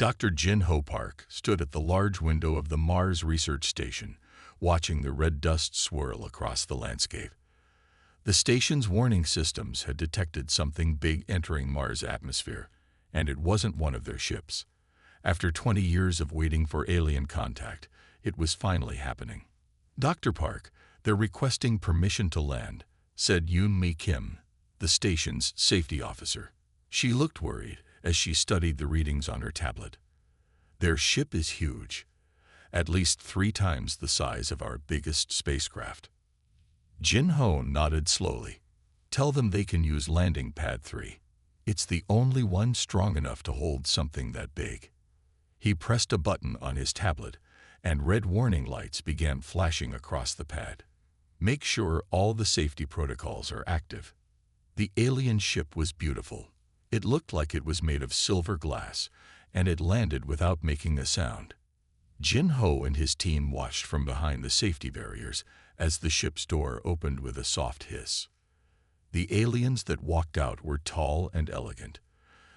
Dr. Jin-Ho Park stood at the large window of the Mars Research Station, watching the red dust swirl across the landscape. The station's warning systems had detected something big entering Mars' atmosphere, and it wasn't one of their ships. After 20 years of waiting for alien contact, it was finally happening. "Dr. Park, they're requesting permission to land," said Yoon-mi Kim, the station's safety officer. She looked worried as she studied the readings on her tablet. "Their ship is huge, at least 3 times the size of our biggest spacecraft." Jin-Ho nodded slowly. "Tell them they can use landing pad 3. It's the only one strong enough to hold something that big." He pressed a button on his tablet, and red warning lights began flashing across the pad. "Make sure all the safety protocols are active." The alien ship was beautiful. It looked like it was made of silver glass, and it landed without making a sound. Jin-Ho and his team watched from behind the safety barriers as the ship's door opened with a soft hiss. The aliens that walked out were tall and elegant.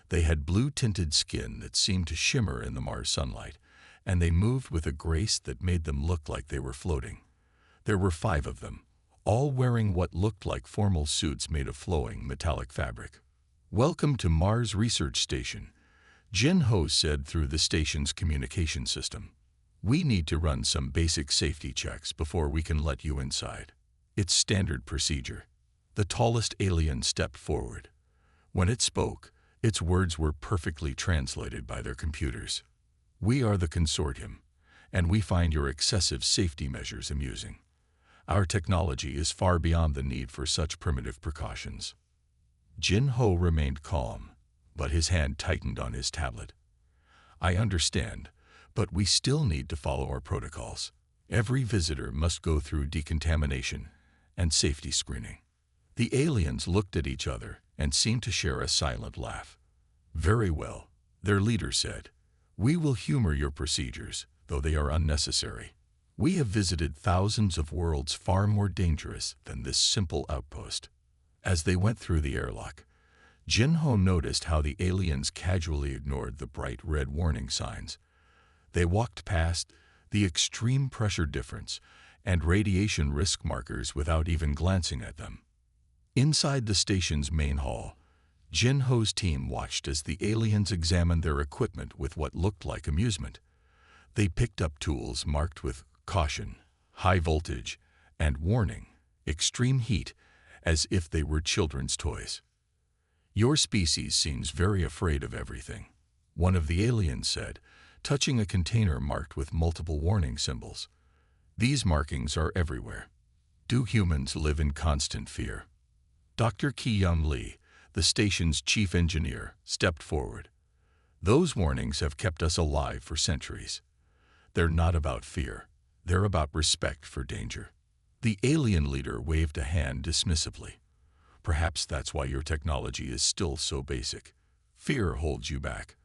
They had blue-tinted skin that seemed to shimmer in the Mars sunlight, and they moved with a grace that made them look like they were floating. There were 5 of them, all wearing what looked like formal suits made of flowing metallic fabric. "Welcome to Mars Research Station," Jin-Ho said through the station's communication system. "We need to run some basic safety checks before we can let you inside. It's standard procedure." The tallest alien stepped forward. When it spoke, its words were perfectly translated by their computers. "We are the consortium, and we find your excessive safety measures amusing. Our technology is far beyond the need for such primitive precautions." Jin-Ho remained calm, but his hand tightened on his tablet. "I understand, but we still need to follow our protocols. Every visitor must go through decontamination and safety screening." The aliens looked at each other and seemed to share a silent laugh. "Very well," their leader said. "We will humor your procedures, though they are unnecessary. We have visited thousands of worlds far more dangerous than this simple outpost." As they went through the airlock, Jin-Ho noticed how the aliens casually ignored the bright red warning signs. They walked past the extreme pressure difference and radiation risk markers without even glancing at them. Inside the station's main hall, Jin-Ho's team watched as the aliens examined their equipment with what looked like amusement. They picked up tools marked with "Caution," "High voltage," and "Warning," "Extreme heat," as if they were children's toys. "Your species seems very afraid of everything," one of the aliens said, touching a container marked with multiple warning symbols. "These markings are everywhere. Do humans live in constant fear?" Dr. Ki-Young Lee, the station's chief engineer, stepped forward. "Those warnings have kept us alive for centuries. They're not about fear. They're about respect for danger." The alien leader waved a hand dismissively. "Perhaps that's why your technology is still so basic. Fear holds you back.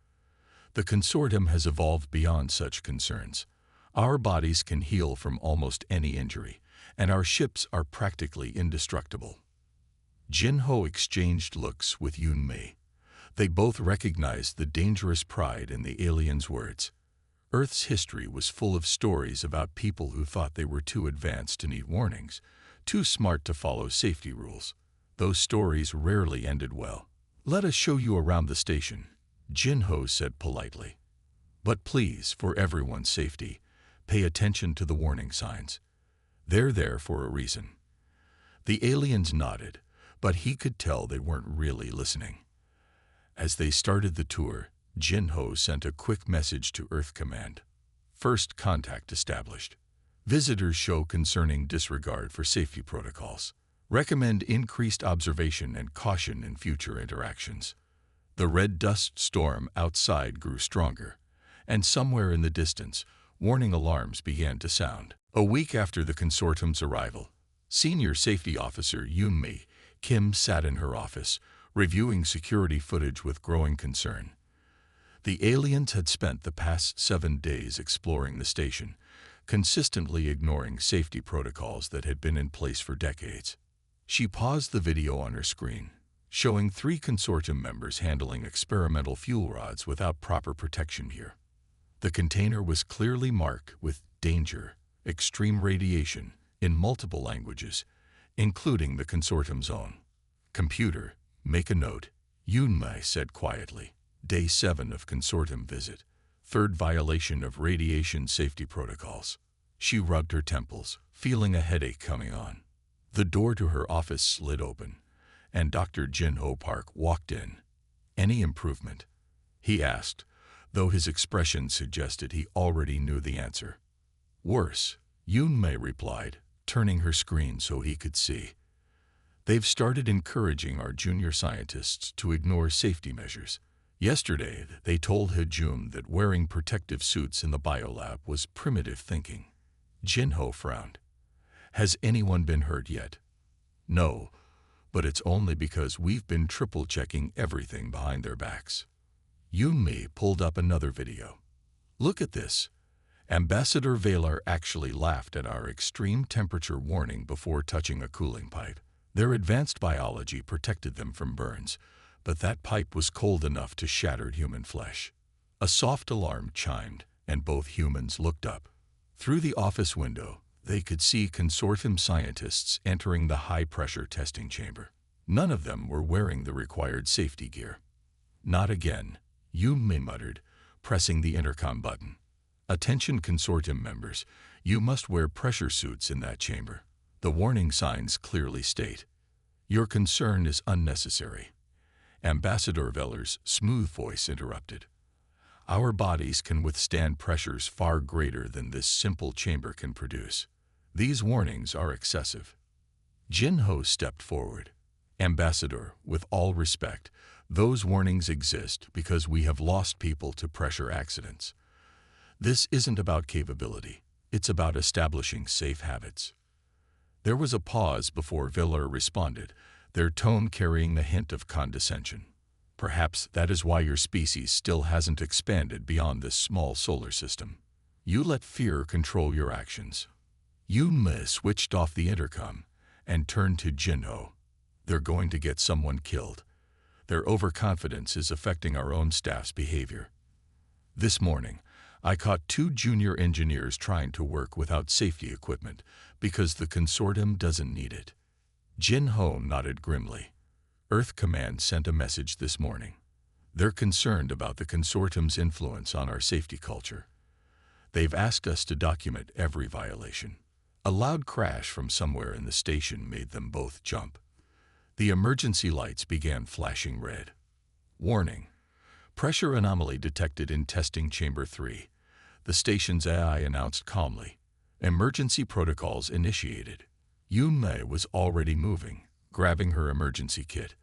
The consortium has evolved beyond such concerns. Our bodies can heal from almost any injury, and our ships are practically indestructible." Jin-Ho exchanged looks with Yoon-mi. They both recognized the dangerous pride in the aliens' words. Earth's history was full of stories about people who thought they were too advanced to need warnings, too smart to follow safety rules. Those stories rarely ended well. "Let us show you around the station," Jin-Ho said politely. "But please, for everyone's safety, pay attention to the warning signs. They're there for a reason." The aliens nodded, but he could tell they weren't really listening. As they started the tour, Jin-Ho sent a quick message to Earth Command. "First contact established. Visitors show concerning disregard for safety protocols. Recommend increased observation and caution in future interactions." The red dust storm outside grew stronger, and somewhere in the distance, warning alarms began to sound. A week after the consortium's arrival, Senior Safety Officer Yoon-mi Kim sat in her office, reviewing security footage with growing concern. The aliens had spent the past 7 days exploring the station, consistently ignoring safety protocols that had been in place for decades. She paused the video on her screen, showing 3 consortium members handling experimental fuel rods without proper protection gear. The container was clearly marked with danger, extreme radiation, in multiple languages, including the consortium's own. Computer, make a note, Yunmei said quietly. Day 7 of consortium visit. 3rd violation of radiation safety protocols. She rubbed her temples, feeling a headache coming on. The door to her office slid open, and Dr. Jin-Ho Park walked in. Any improvement? He asked, though his expression suggested he already knew the answer. Worse, Yunmei replied, turning her screen so he could see. They've started encouraging our junior scientists to ignore safety measures. Yesterday, they told Hejun that wearing protective suits in the biolab was primitive thinking. Jin-Ho frowned. Has anyone been hurt yet? No, but it's only because we've been triple-checking everything behind their backs. Yunmei pulled up another video. Look at this. Ambassador Valar actually laughed at our extreme temperature warning before touching a cooling pipe. Their advanced biology protected them from burns, but that pipe was cold enough to shatter human flesh. A soft alarm chimed, and both humans looked up. Through the office window, they could see consortium scientists entering the high-pressure testing chamber. None of them were wearing the required safety gear. Not again, Yunmei muttered, pressing the intercom button. Attention consortium members, you must wear pressure suits in that chamber. The warning signs clearly state, your concern is unnecessary. Ambassador Valar's smooth voice interrupted. Our bodies can withstand pressures far greater than this simple chamber can produce. These warnings are excessive. Jin-Ho stepped forward. Ambassador, with all respect, those warnings exist because we have lost people to pressure accidents. This isn't about capability. It's about establishing safe habits. There was a pause before Valar responded, their tone carrying the hint of condescension. Perhaps that is why your species still hasn't expanded beyond this small solar system. You let fear control your actions. Yunmei switched off the intercom and turned to Jin-Ho. They're going to get someone killed. Their overconfidence is affecting our own staff's behavior. This morning, I caught 2 junior engineers trying to work without safety equipment because the consortium doesn't need it. Jin-Ho nodded grimly. Earth Command sent a message this morning. They're concerned about the consortium's influence on our safety culture. They've asked us to document every violation. A loud crash from somewhere in the station made them both jump. The emergency lights began flashing red. Warning. Pressure anomaly detected in testing chamber 3. The station's AI announced calmly. Emergency protocols initiated. Yunmei was already moving, grabbing her emergency kit.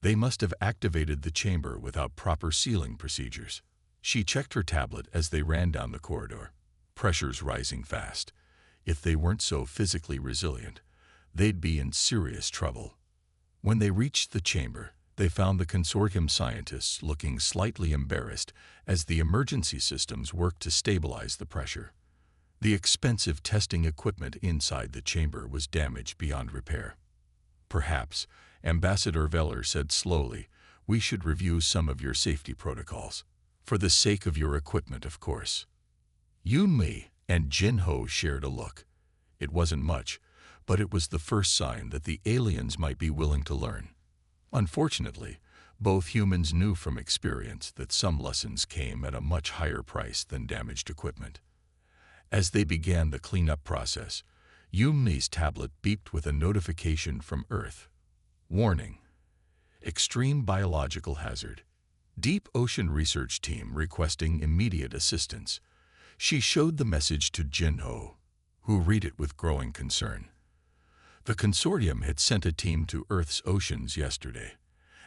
They must have activated the chamber without proper sealing procedures. She checked her tablet as they ran down the corridor. Pressure's rising fast. If they weren't so physically resilient, they'd be in serious trouble. When they reached the chamber, they found the consortium scientists looking slightly embarrassed as the emergency systems worked to stabilize the pressure. The expensive testing equipment inside the chamber was damaged beyond repair. Perhaps, Ambassador Valar said slowly, we should review some of your safety protocols. For the sake of your equipment, of course. Yunmei and Jin-Ho shared a look. It wasn't much, but it was the first sign that the aliens might be willing to learn. Unfortunately, both humans knew from experience that some lessons came at a much higher price than damaged equipment. As they began the cleanup process, Yunmei's tablet beeped with a notification from Earth. Warning. Extreme biological hazard. Deep Ocean Research Team requesting immediate assistance. She showed the message to Jin-Ho, who read it with growing concern. The consortium had sent a team to Earth's oceans yesterday,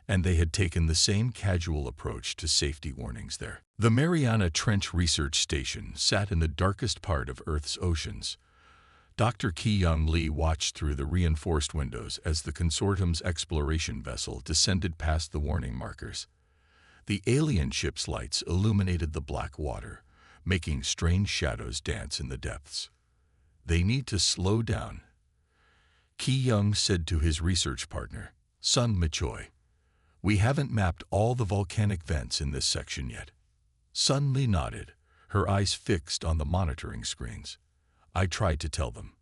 and they had taken the same casual approach to safety warnings there. The Mariana Trench Research Station sat in the darkest part of Earth's oceans. Dr. Ki-Young Lee watched through the reinforced windows as the consortium's exploration vessel descended past the warning markers. The alien ship's lights illuminated the black water, making strange shadows dance in the depths. They need to slow down, Ki-Young said to his research partner, Sun Machoy. We haven't mapped all the volcanic vents in this section yet. Sunmi nodded, her eyes fixed on the monitoring screens. I tried to tell them.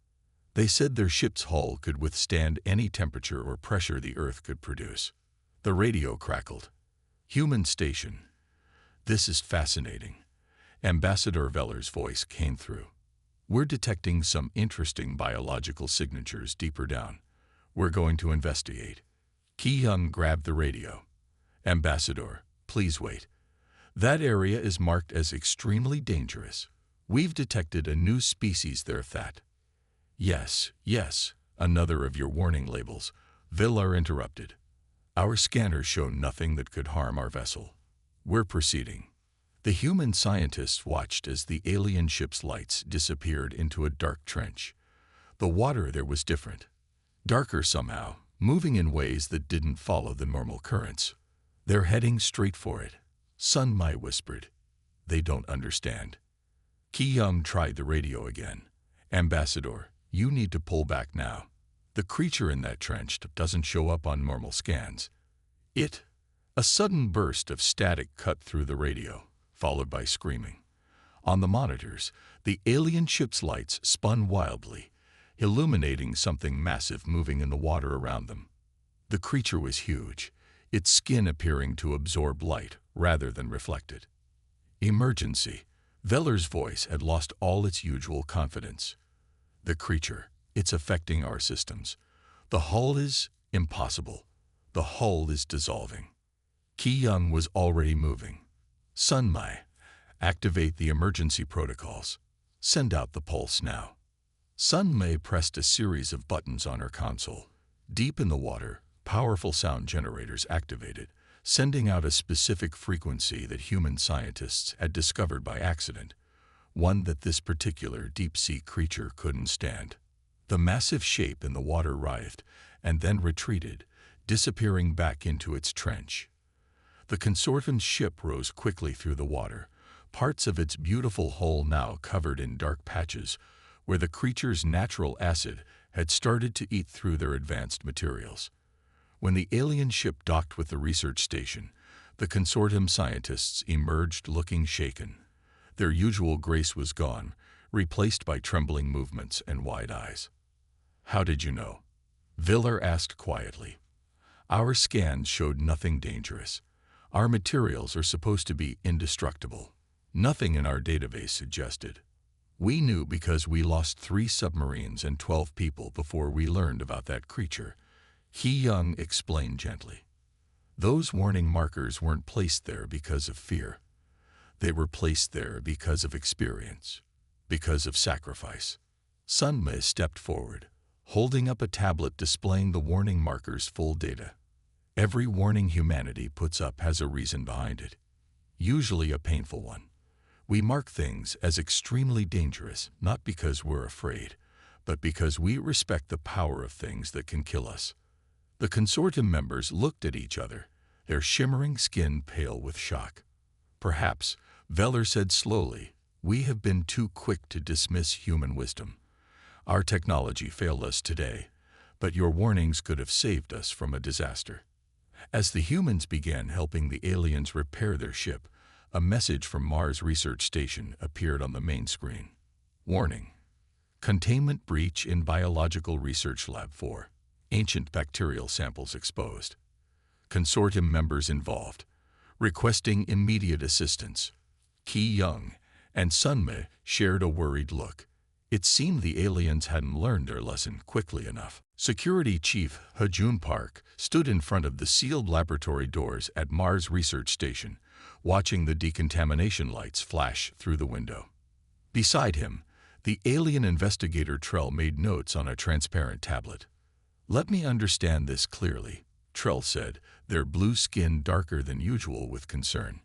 They said their ship's hull could withstand any temperature or pressure the Earth could produce. The radio crackled. Human station. This is fascinating. Ambassador Veller's voice came through. We're detecting some interesting biological signatures deeper down. We're going to investigate. Ki-young grabbed the radio. Ambassador, please wait. That area is marked as extremely dangerous. We've detected a new species there, That. Yes, another of your warning labels. Villar interrupted. Our scanners show nothing that could harm our vessel. We're proceeding. The human scientists watched as the alien ship's lights disappeared into a dark trench. The water there was different. Darker somehow, moving in ways that didn't follow the normal currents. They're heading straight for it. Sunmi whispered. They don't understand. Ki-young tried the radio again. Ambassador, you need to pull back now. The creature in that trench doesn't show up on normal scans. A sudden burst of static cut through the radio, followed by screaming. On the monitors, the alien ship's lights spun wildly, illuminating something massive moving in the water around them. The creature was huge, its skin appearing to absorb light rather than reflect it. Emergency. Veller's voice had lost all its usual confidence. The creature, it's affecting our systems. The hull is impossible. The hull is dissolving. Ki-young was already moving. Sunmi, activate the emergency protocols. Send out the pulse now. Sunmi pressed a series of buttons on her console. Deep in the water, powerful sound generators activated, sending out a specific frequency that human scientists had discovered by accident, one that this particular deep-sea creature couldn't stand. The massive shape in the water writhed and then retreated, disappearing back into its trench. The consortium's ship rose quickly through the water, parts of its beautiful hull now covered in dark patches where the creature's natural acid had started to eat through their advanced materials. When the alien ship docked with the research station, the consortium scientists emerged looking shaken. Their usual grace was gone, replaced by trembling movements and wide eyes. How did you know? Villar asked quietly. Our scans showed nothing dangerous. Our materials are supposed to be indestructible. Nothing in our database suggested. We knew because we lost 3 submarines and 12 people before we learned about that creature. Ki-young explained gently. Those warning markers weren't placed there because of fear. They were placed there because of experience, because of sacrifice. Sunmi stepped forward, holding up a tablet displaying the warning markers' full data. Every warning humanity puts up has a reason behind it, usually a painful one. We mark things as extremely dangerous not because we're afraid, but because we respect the power of things that can kill us. The consortium members looked at each other, their shimmering skin pale with shock. Perhaps, Vellar said slowly, we have been too quick to dismiss human wisdom. Our technology failed us today, but your warnings could have saved us from a disaster. As the humans began helping the aliens repair their ship, a message from Mars Research Station appeared on the main screen. Warning. Containment breach in Biological Research Lab 4. Ancient bacterial samples exposed. Consortium members involved. Requesting immediate assistance. Ki-young and Sunmi shared a worried look. It seemed the aliens hadn't learned their lesson quickly enough. Security Chief Hajun Park stood in front of the sealed laboratory doors at Mars Research Station, watching the decontamination lights flash through the window. Beside him, the alien investigator Trell made notes on a transparent tablet. Let me understand this clearly, Trell said, their blue skin darker than usual with concern.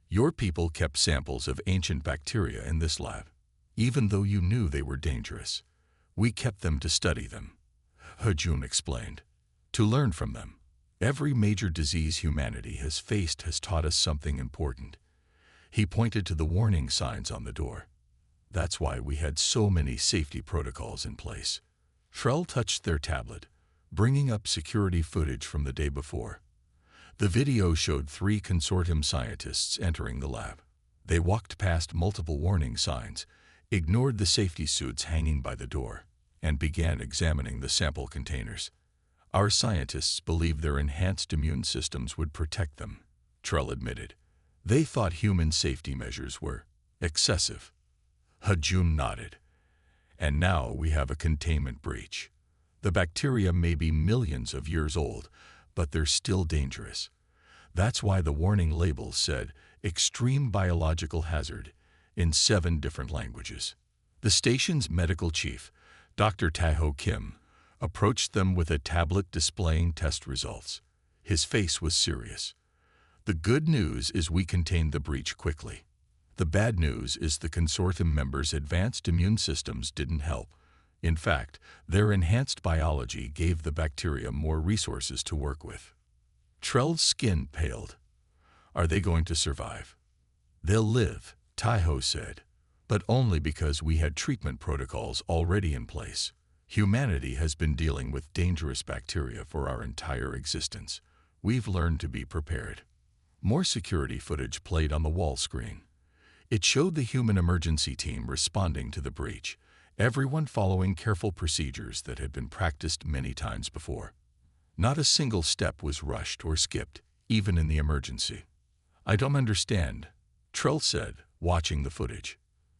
Your people kept samples of ancient bacteria in this lab. Even though you knew they were dangerous, we kept them to study them. Hajun explained. To learn from them. Every major disease humanity has faced has taught us something important. He pointed to the warning signs on the door. That's why we had so many safety protocols in place. Trell touched their tablet, bringing up security footage from the day before. The video showed 3 consortium scientists entering the lab. They walked past multiple warning signs, ignored the safety suits hanging by the door, and began examining the sample containers. Our scientists believed their enhanced immune systems would protect them, Trell admitted. They thought human safety measures were excessive. Hajun nodded. And now we have a containment breach. The bacteria may be millions of years old, but they're still dangerous. That's why the warning labels said extreme biological hazard in 7 different languages. The station's medical chief, Dr. Taeho Kim, approached them with a tablet displaying test results. His face was serious. The good news is we contained the breach quickly. The bad news is the consortium members' advanced immune systems didn't help. In fact, their enhanced biology gave the bacteria more resources to work with. Trell's skin paled. Are they going to survive? They'll live, Taeho said, but only because we had treatment protocols already in place. Humanity has been dealing with dangerous bacteria for our entire existence. We've learned to be prepared. More security footage played on the wall screen. It showed the human emergency team responding to the breach, everyone following careful procedures that had been practiced many times before. Not a single step was rushed or skipped, even in the emergency. I don't understand, Trell said, watching the footage.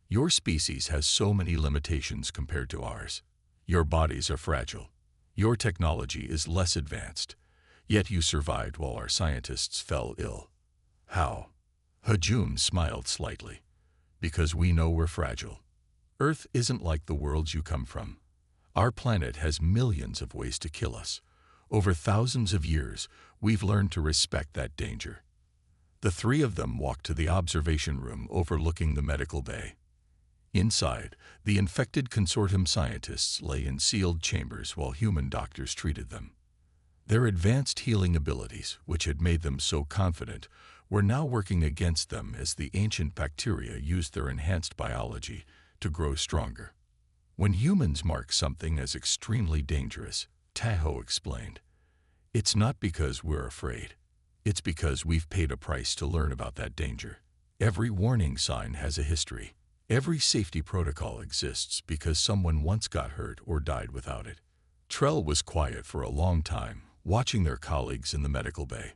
Your species has so many limitations compared to ours. Your bodies are fragile. Your technology is less advanced. Yet you survived while our scientists fell ill. How? Hajun smiled slightly. Because we know we're fragile. Earth isn't like the worlds you come from. Our planet has millions of ways to kill us. Over thousands of years, we've learned to respect that danger. The 3 of them walked to the observation room overlooking the medical bay. Inside, the infected consortium scientists lay in sealed chambers while human doctors treated them. Their advanced healing abilities, which had made them so confident, were now working against them as the ancient bacteria used their enhanced biology to grow stronger. When humans mark something as extremely dangerous, Taeho explained, it's not because we're afraid. It's because we've paid a price to learn about that danger. Every warning sign has a history. Every safety protocol exists because someone once got hurt or died without it. Trell was quiet for a long time, watching their colleagues in the medical bay.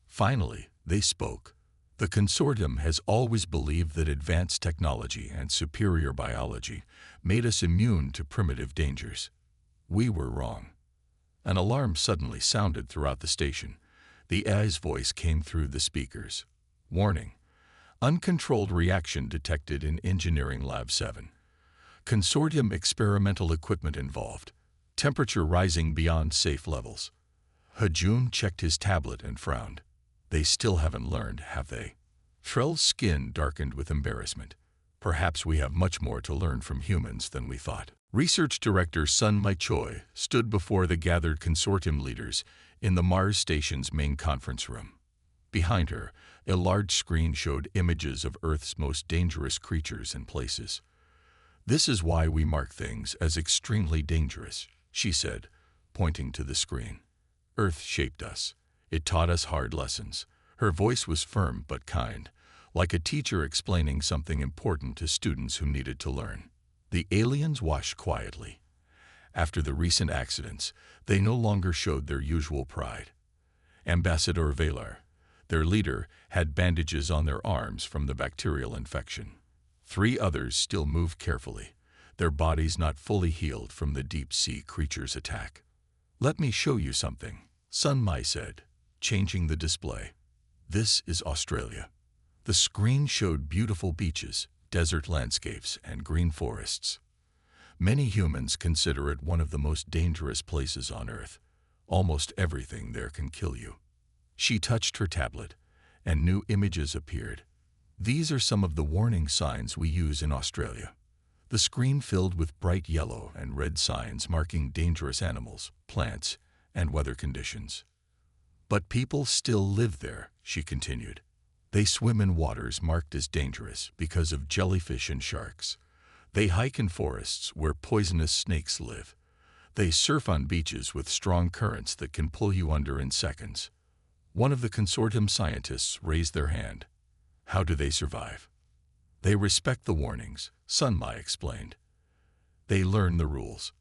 Finally, they spoke. The consortium has always believed that advanced technology and superior biology made us immune to primitive dangers. We were wrong. An alarm suddenly sounded throughout the station. The AI's voice came through the speakers. Warning. Uncontrolled reaction detected in Engineering Lab 7. Consortium experimental equipment involved. Temperature rising beyond safe levels. Hajun checked his tablet and frowned. They still haven't learned, have they? Trell's skin darkened with embarrassment. Perhaps we have much more to learn from humans than we thought. Research Director Sun Mai Choi stood before the gathered consortium leaders in the Mars station's main conference room. Behind her, a large screen showed images of Earth's most dangerous creatures and places. This is why we mark things as extremely dangerous, she said, pointing to the screen. Earth shaped us. It taught us hard lessons. Her voice was firm but kind, like a teacher explaining something important to students who needed to learn. The aliens watched quietly. After the recent accidents, they no longer showed their usual pride. Ambassador Valar, their leader, had bandages on their arms from the bacterial infection. 3 others still moved carefully, their bodies not fully healed from the deep-sea creature's attack. Let me show you something, Sun Mai said, changing the display. This is Australia. The screen showed beautiful beaches, desert landscapes, and green forests. Many humans consider it one of the most dangerous places on Earth. Almost everything there can kill you. She touched her tablet, and new images appeared. These are some of the warning signs we use in Australia. The screen filled with bright yellow and red signs marking dangerous animals, plants, and weather conditions. But people still live there, she continued. They swim in waters marked as dangerous because of jellyfish and sharks. They hike in forests where poisonous snakes live. They surf on beaches with strong currents that can pull you under in seconds. One of the consortium scientists raised their hand. How do they survive? They respect the warnings, Sun Mai explained. They learn the rules.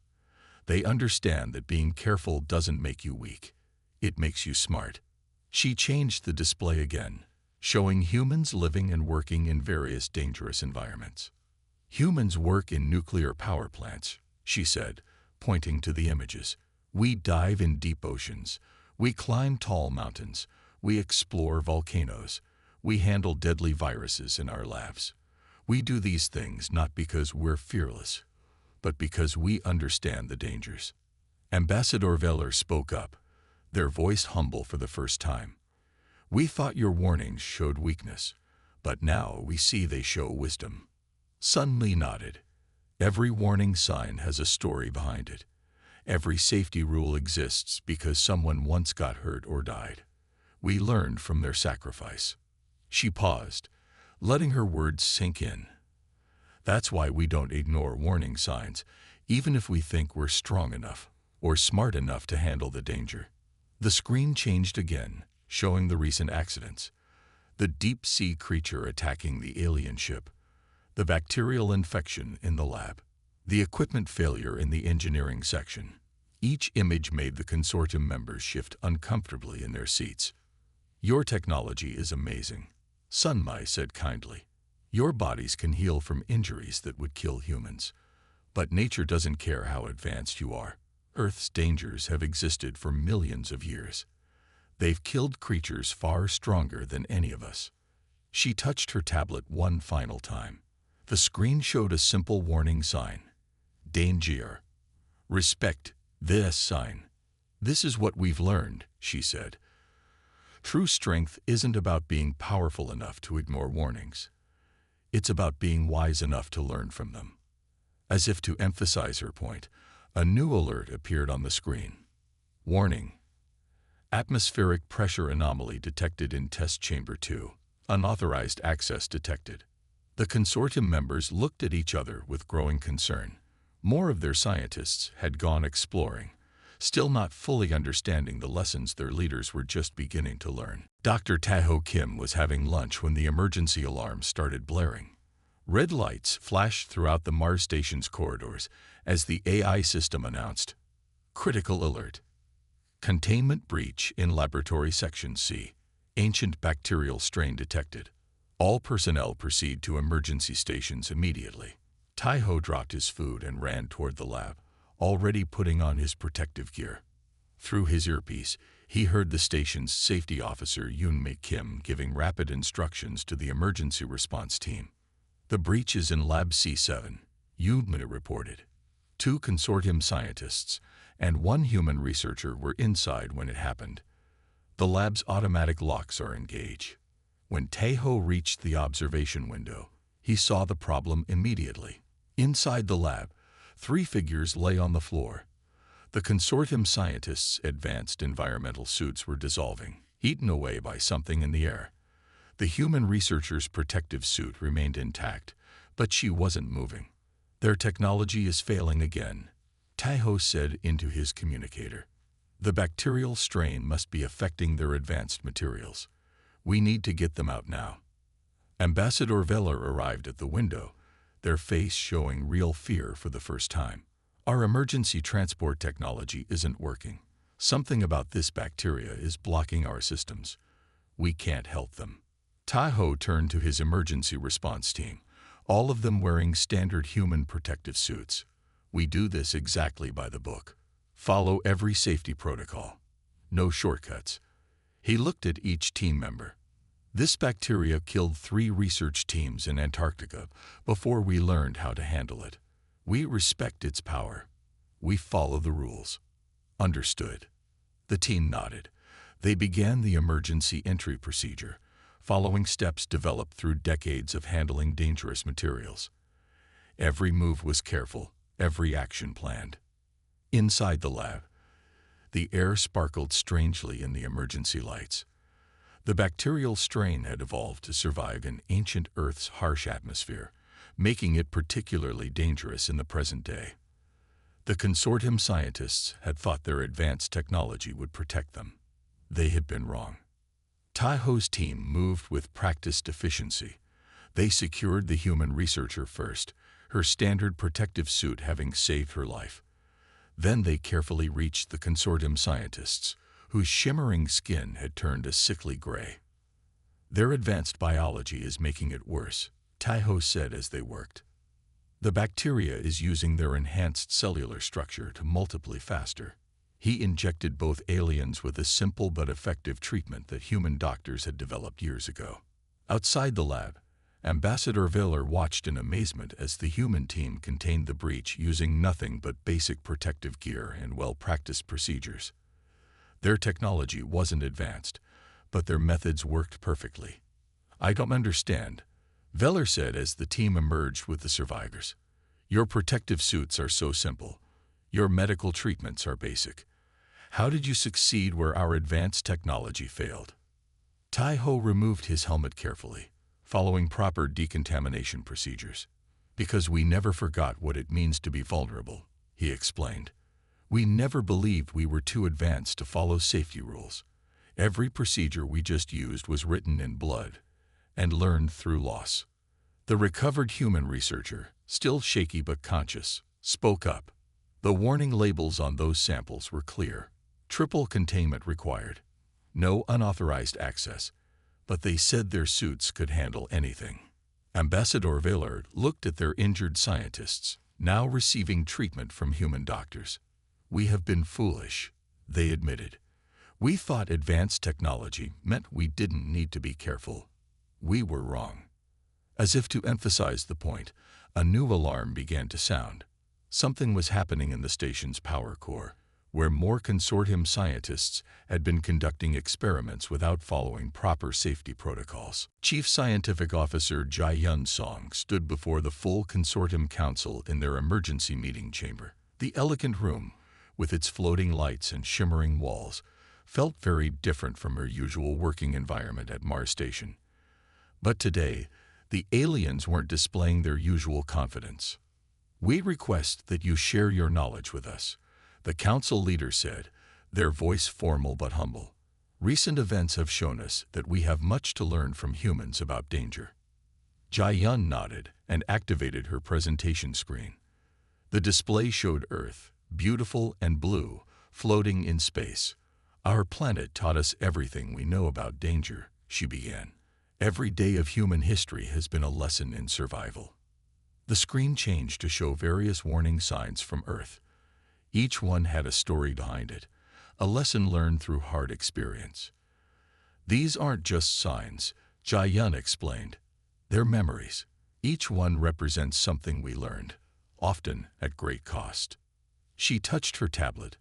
They understand that being careful doesn't make you weak. It makes you smart. She changed the display again, showing humans living and working in various dangerous environments. Humans work in nuclear power plants, she said, pointing to the images. We dive in deep oceans. We climb tall mountains. We explore volcanoes. We handle deadly viruses in our labs. We do these things not because we're fearless, but because we understand the dangers. Ambassador Veller spoke up, their voice humble for the first time. We thought your warnings showed weakness, but now we see they show wisdom. Sun Li nodded. Every warning sign has a story behind it. Every safety rule exists because someone once got hurt or died. We learned from their sacrifice. She paused, letting her words sink in. That's why we don't ignore warning signs, even if we think we're strong enough or smart enough to handle the danger. The screen changed again, showing the recent accidents. The deep-sea creature attacking the alien ship, the bacterial infection in the lab, the equipment failure in the engineering section. Each image made the consortium members shift uncomfortably in their seats. Your technology is amazing, Sun Mai said kindly. Your bodies can heal from injuries that would kill humans. But nature doesn't care how advanced you are. Earth's dangers have existed for millions of years. They've killed creatures far stronger than any of us. She touched her tablet one final time. The screen showed a simple warning sign. Danger. Respect this sign. This is what we've learned, she said. True strength isn't about being powerful enough to ignore warnings. It's about being wise enough to learn from them. As if to emphasize her point, a new alert appeared on the screen. Warning. Atmospheric pressure anomaly detected in test chamber 2. Unauthorized access detected. The consortium members looked at each other with growing concern. More of their scientists had gone exploring, still not fully understanding the lessons their leaders were just beginning to learn. Dr. Taeho Kim was having lunch when the emergency alarm started blaring. Red lights flashed throughout the Mars station's corridors as the AI system announced, Critical alert. Containment breach in Laboratory Section C. Ancient bacterial strain detected. All personnel proceed to emergency stations immediately. Taeho dropped his food and ran toward the lab, already putting on his protective gear. Through his earpiece, he heard the station's safety officer Yoon-Mei Kim giving rapid instructions to the emergency response team. The breach is in Lab C7, Yoon-Mei reported. 2 consortium scientists and 1 human researcher were inside when it happened. The lab's automatic locks are engaged. When Taeho reached the observation window, he saw the problem immediately. Inside the lab, 3 figures lay on the floor. The consortium scientists' advanced environmental suits were dissolving, eaten away by something in the air. The human researcher's protective suit remained intact, but she wasn't moving. Their technology is failing again, Taeho said into his communicator. The bacterial strain must be affecting their advanced materials. We need to get them out now. Ambassador Veller arrived at the window, their face showing real fear for the first time. Our emergency transport technology isn't working. Something about this bacteria is blocking our systems. We can't help them. Taeho turned to his emergency response team, all of them wearing standard human protective suits. We do this exactly by the book. Follow every safety protocol. No shortcuts. He looked at each team member. This bacteria killed 3 research teams in Antarctica before we learned how to handle it. We respect its power. We follow the rules. Understood. The team nodded. They began the emergency entry procedure, following steps developed through decades of handling dangerous materials. Every move was careful, every action planned. Inside the lab, the air sparkled strangely in the emergency lights. The bacterial strain had evolved to survive in ancient Earth's harsh atmosphere, making it particularly dangerous in the present day. The consortium scientists had thought their advanced technology would protect them. They had been wrong. Taiho's team moved with practiced efficiency. They secured the human researcher first, her standard protective suit having saved her life. Then they carefully reached the consortium scientists, whose shimmering skin had turned a sickly gray. Their advanced biology is making it worse, Taiho said as they worked. The bacteria is using their enhanced cellular structure to multiply faster. He injected both aliens with a simple but effective treatment that human doctors had developed years ago. Outside the lab, Ambassador Viller watched in amazement as the human team contained the breach using nothing but basic protective gear and well-practiced procedures. Their technology wasn't advanced, but their methods worked perfectly. "I don't understand," Veller said as the team emerged with the survivors. "Your protective suits are so simple. Your medical treatments are basic. How did you succeed where our advanced technology failed?" Taiho removed his helmet carefully, following proper decontamination procedures. "Because we never forgot what it means to be vulnerable," he explained. "We never believed we were too advanced to follow safety rules. Every procedure we just used was written in blood and learned through loss." The recovered human researcher, still shaky but conscious, spoke up. The warning labels on those samples were clear. Triple containment required. No unauthorized access. But they said their suits could handle anything. Ambassador Villard looked at their injured scientists, now receiving treatment from human doctors. "We have been foolish," they admitted. "We thought advanced technology meant we didn't need to be careful. We were wrong." As if to emphasize the point, a new alarm began to sound. Something was happening in the station's power core, where more consortium scientists had been conducting experiments without following proper safety protocols. Chief Scientific Officer Jai-Yun Song stood before the full consortium council in their emergency meeting chamber. The elegant room, with its floating lights and shimmering walls, felt very different from her usual working environment at Mars Station. But today, the aliens weren't displaying their usual confidence. "We request that you share your knowledge with us," the council leader said, their voice formal but humble. "Recent events have shown us that we have much to learn from humans about danger." Jai-Yun nodded and activated her presentation screen. The display showed Earth, beautiful and blue, floating in space. "Our planet taught us everything we know about danger," she began. "Every day of human history has been a lesson in survival." The screen changed to show various warning signs from Earth. Each one had a story behind it, a lesson learned through hard experience. "These aren't just signs," Jai-Yun explained. "They're memories. Each one represents something we learned, often at great cost." She touched her tablet,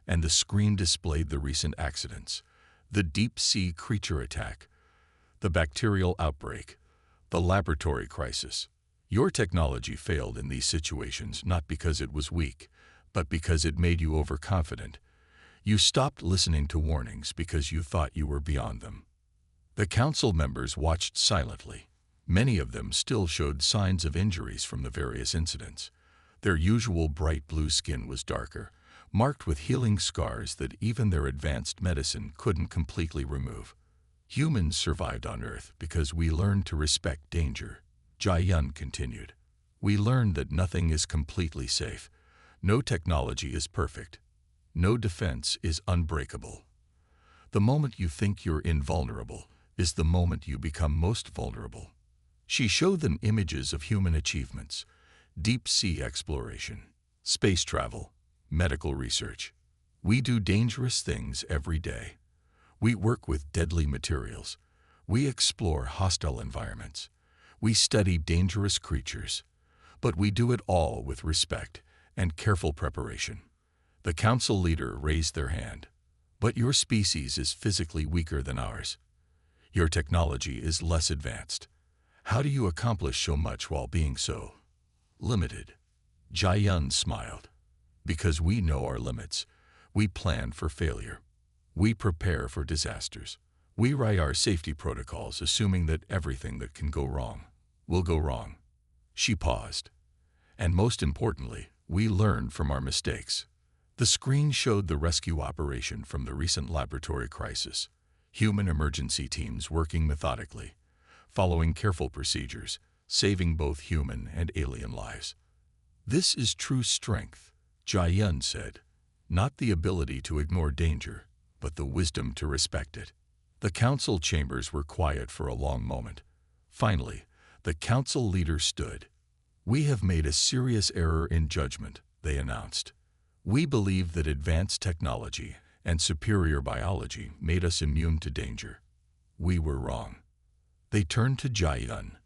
and the screen displayed the recent accidents, the deep-sea creature attack, the bacterial outbreak, the laboratory crisis. "Your technology failed in these situations not because it was weak, but because it made you overconfident. You stopped listening to warnings because you thought you were beyond them." The council members watched silently. Many of them still showed signs of injuries from the various incidents. Their usual bright blue skin was darker, marked with healing scars that even their advanced medicine couldn't completely remove. "Humans survived on Earth because we learned to respect danger," Jai-Yun continued. "We learned that nothing is completely safe. No technology is perfect. No defense is unbreakable. The moment you think you're invulnerable is the moment you become most vulnerable." She showed them images of human achievements, deep-sea exploration, space travel, medical research. "We do dangerous things every day. We work with deadly materials. We explore hostile environments. We study dangerous creatures. But we do it all with respect and careful preparation." The council leader raised their hand. "But your species is physically weaker than ours. Your technology is less advanced. How do you accomplish so much while being so limited?" Jai-Yun smiled. "Because we know our limits. We plan for failure. We prepare for disasters. We write our safety protocols assuming that everything that can go wrong will go wrong." She paused. "And most importantly, we learn from our mistakes." The screen showed the rescue operation from the recent laboratory crisis. human emergency teams working methodically, following careful procedures, saving both human and alien lives. "This is true strength," Jia said. "Not the ability to ignore danger, but the wisdom to respect it." The council chambers were quiet for a long moment. Finally, the council leader stood. "We have made a serious error in judgment," they announced. "We believe that advanced technology and superior biology made us immune to danger. We were wrong." They turned to Jia.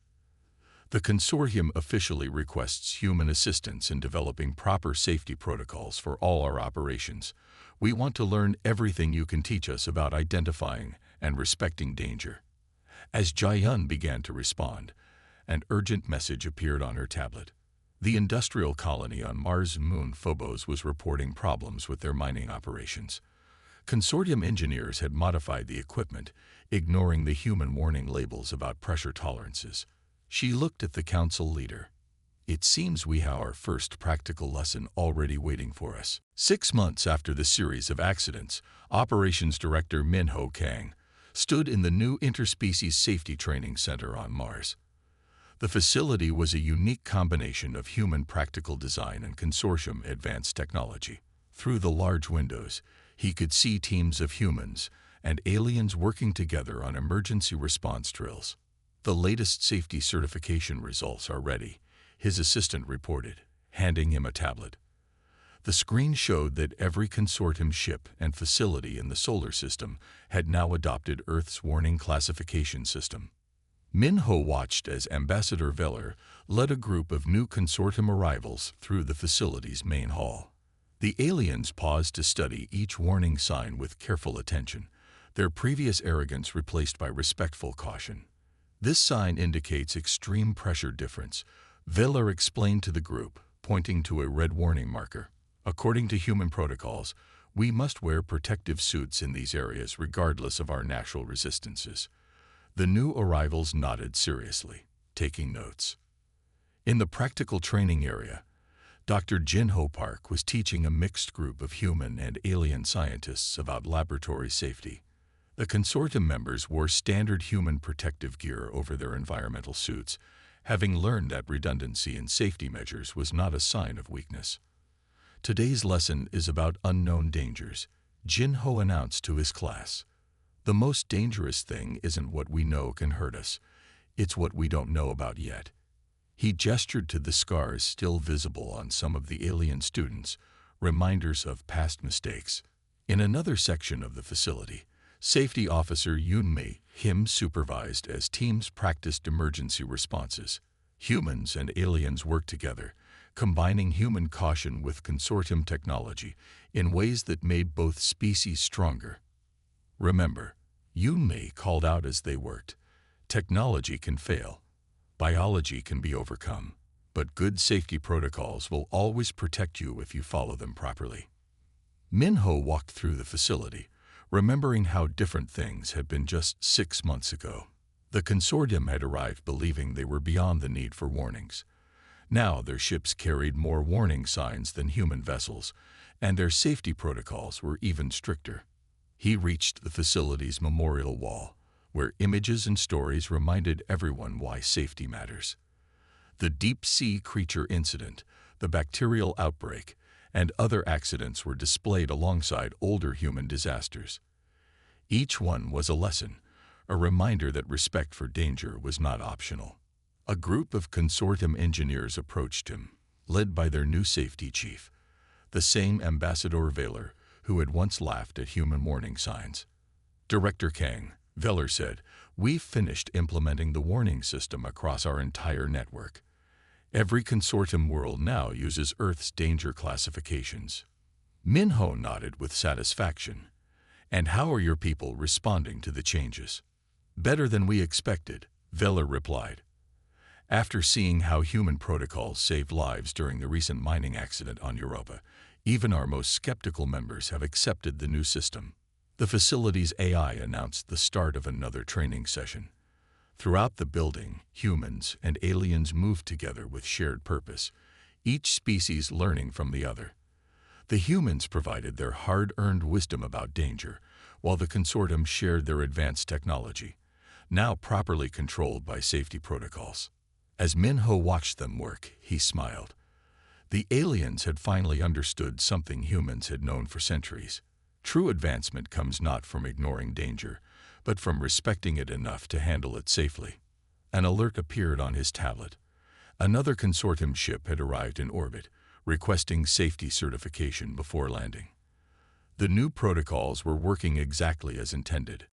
"The consortium officially requests human assistance in developing proper safety protocols for all our operations. We want to learn everything you can teach us about identifying and respecting danger." As Jia began to respond, an urgent message appeared on her tablet. The industrial colony on Mars' moon Phobos was reporting problems with their mining operations. Consortium engineers had modified the equipment, ignoring the human warning labels about pressure tolerances. She looked at the council leader. "It seems we have our first practical lesson already waiting for us." 6 months after the series of accidents, Operations Director Min-Ho Kang stood in the new Interspecies Safety Training Center on Mars. The facility was a unique combination of human practical design and consortium advanced technology. Through the large windows, he could see teams of humans and aliens working together on emergency response drills. "The latest safety certification results are ready," his assistant reported, handing him a tablet. The screen showed that every consortium ship and facility in the solar system had now adopted Earth's warning classification system. Min-Ho watched as Ambassador Veller led a group of new consortium arrivals through the facility's main hall. The aliens paused to study each warning sign with careful attention, their previous arrogance replaced by respectful caution. "This sign indicates extreme pressure difference," Veller explained to the group, pointing to a red warning marker. "According to human protocols, we must wear protective suits in these areas regardless of our natural resistances." The new arrivals nodded seriously, taking notes. In the practical training area, Dr. Jin-Ho Park was teaching a mixed group of human and alien scientists about laboratory safety. The consortium members wore standard human protective gear over their environmental suits, having learned that redundancy in safety measures was not a sign of weakness. "Today's lesson is about unknown dangers," Jin-Ho announced to his class. "The most dangerous thing isn't what we know can hurt us, it's what we don't know about yet." He gestured to the scars still visible on some of the alien students, reminders of past mistakes. In another section of the facility, Safety Officer Yunmei Him supervised as teams practiced emergency responses. Humans and aliens worked together, combining human caution with consortium technology in ways that made both species stronger. "Remember," Yunmei called out as they worked, "technology can fail. Biology can be overcome, but good safety protocols will always protect you if you follow them properly." Min-Ho walked through the facility, remembering how different things had been just 6 months ago. The consortium had arrived believing they were beyond the need for warnings. Now their ships carried more warning signs than human vessels, and their safety protocols were even stricter. He reached the facility's memorial wall, where images and stories reminded everyone why safety matters. The deep-sea creature incident, the bacterial outbreak, and other accidents were displayed alongside older human disasters. Each one was a lesson, a reminder that respect for danger was not optional. A group of consortium engineers approached him, led by their new safety chief, the same Ambassador Veller who had once laughed at human warning signs. "Director Kang," Veller said, "we've finished implementing the warning system across our entire network. Every consortium world now uses Earth's danger classifications." Min-Ho nodded with satisfaction. "And how are your people responding to the changes?" "Better than we expected," Veller replied. "After seeing how human protocols saved lives during the recent mining accident on Europa, even our most skeptical members have accepted the new system." The facility's AI announced the start of another training session. Throughout the building, humans and aliens moved together with shared purpose, each species learning from the other. The humans provided their hard-earned wisdom about danger, while the consortium shared their advanced technology, now properly controlled by safety protocols. As Minho watched them work, he smiled. The aliens had finally understood something humans had known for centuries. True advancement comes not from ignoring danger, but from respecting it enough to handle it safely. An alert appeared on his tablet. Another consortium ship had arrived in orbit, requesting safety certification before landing. The new protocols were working exactly as intended.